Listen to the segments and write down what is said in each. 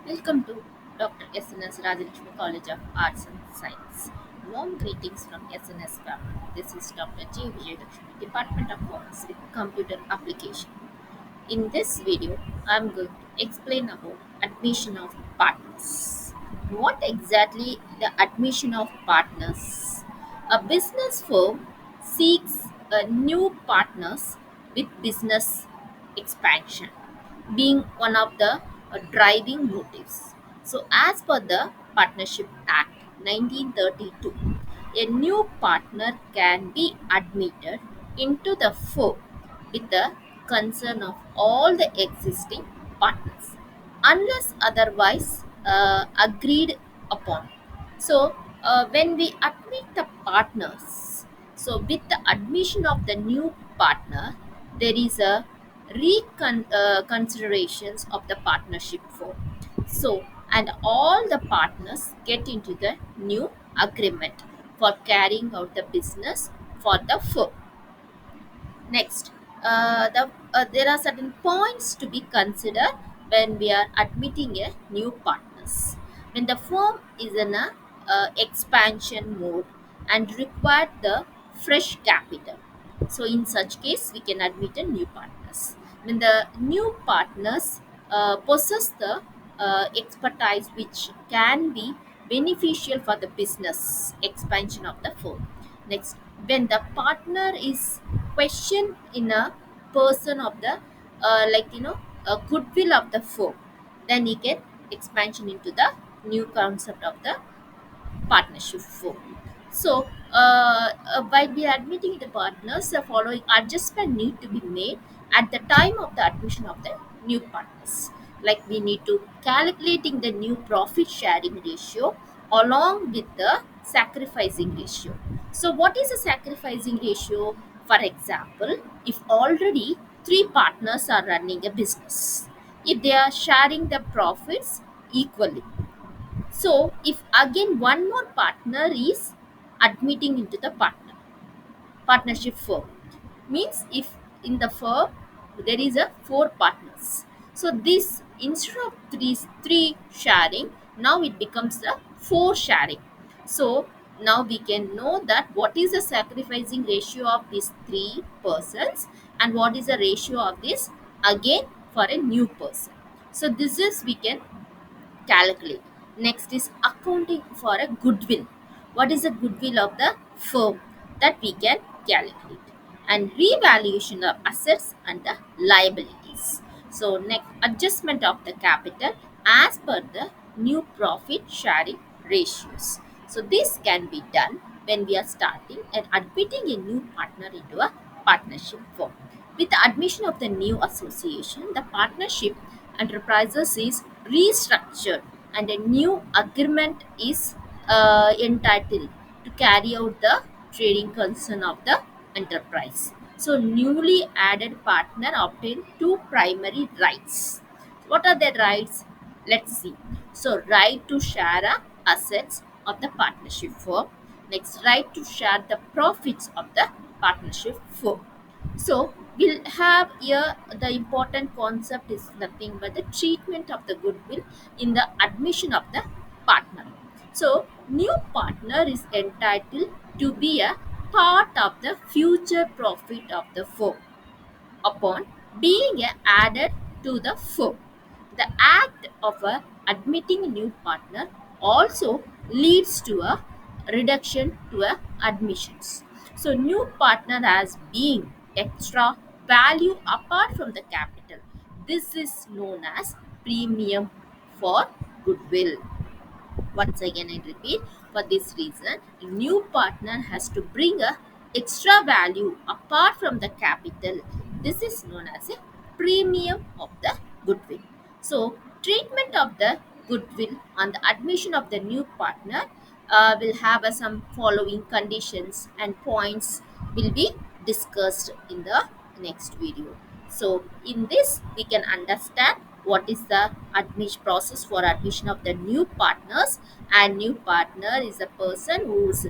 Welcome to Dr. SNS Rajalakshmi College of Arts and Science. Warm greetings from SNS family. This is Dr. J. Vijayalakshmi, Department of Commerce with Computer Application. In this video, I'm going to explain about admission of partners. What exactly the admission of partners? A business firm seeks new partners with business expansion being one of the driving motives. So, as per the Partnership Act 1932, a new partner can be admitted into the firm with the consent of all the existing partners unless otherwise agreed upon. So, when we admit the partners, so with the admission of the new partner, there is a considerations of the partnership firm. So, and all the partners get into the new agreement for carrying out the business for the firm. Next, there are certain points to be considered when we are admitting a new partners. When the firm is in a expansion mode and require the fresh capital, so in such case we can admit a new partners. When the new partners possess the expertise which can be beneficial for the business expansion of the firm. Next, when the partner is questioned in a person of the goodwill of the firm, then he get expansion into the new concept of the partnership firm. So, while we are admitting the partners, the following adjustment need to be made at the time of the admission of the new partners. Like we need to calculating the new profit sharing ratio along with the sacrificing ratio. So, what is a sacrificing ratio? For example, if already three partners are running a business, if they are sharing the profits equally, so, if again one more partner is admitting into the partnership firm, means if in the firm there is a four partners. So this instead of three sharing, now it becomes a four sharing. So now we can know that what is the sacrificing ratio of these three persons and what is the ratio of this again for a new person. So this is we can calculate. Next is accounting for a goodwill. What is the goodwill of the firm that we can calculate? And revaluation of assets and the liabilities. So next adjustment of the capital as per the new profit sharing ratios. So this can be done when we are starting and admitting a new partner into a partnership firm. With the admission of the new association, the partnership enterprises is restructured and a new agreement is entitled to carry out the trading concern of the enterprise. So, newly added partner obtain two primary rights. What are the rights? Let's see. So, right to share assets of the partnership firm. Next, right to share the profits of the partnership firm. So we'll have here the important concept is nothing but the treatment of the goodwill in the admission of the partner. So new partner is entitled to be a part of the future profit of the firm upon being added to the firm. The act of admitting a new partner also leads to a reduction to admissions. So, new partner has being extra value apart from the capital. This is known as premium for goodwill. Once again, I repeat, for this reason, a new partner has to bring a extra value apart from the capital. This is known as a premium of the goodwill. So, treatment of the goodwill on the admission of the new partner will have some following conditions and points will be discussed in the next video. So, in this, we can understand what is the admission process for admission of the new partners. And new partner is a person who's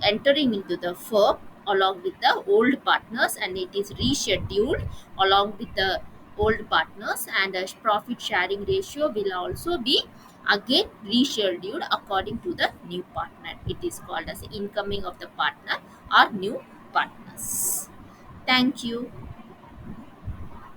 entering into the firm along with the old partners, and it is rescheduled along with the old partners, and a profit sharing ratio will also be again rescheduled according to the new partner. It is called as incoming of the partner or new partners. Thank you.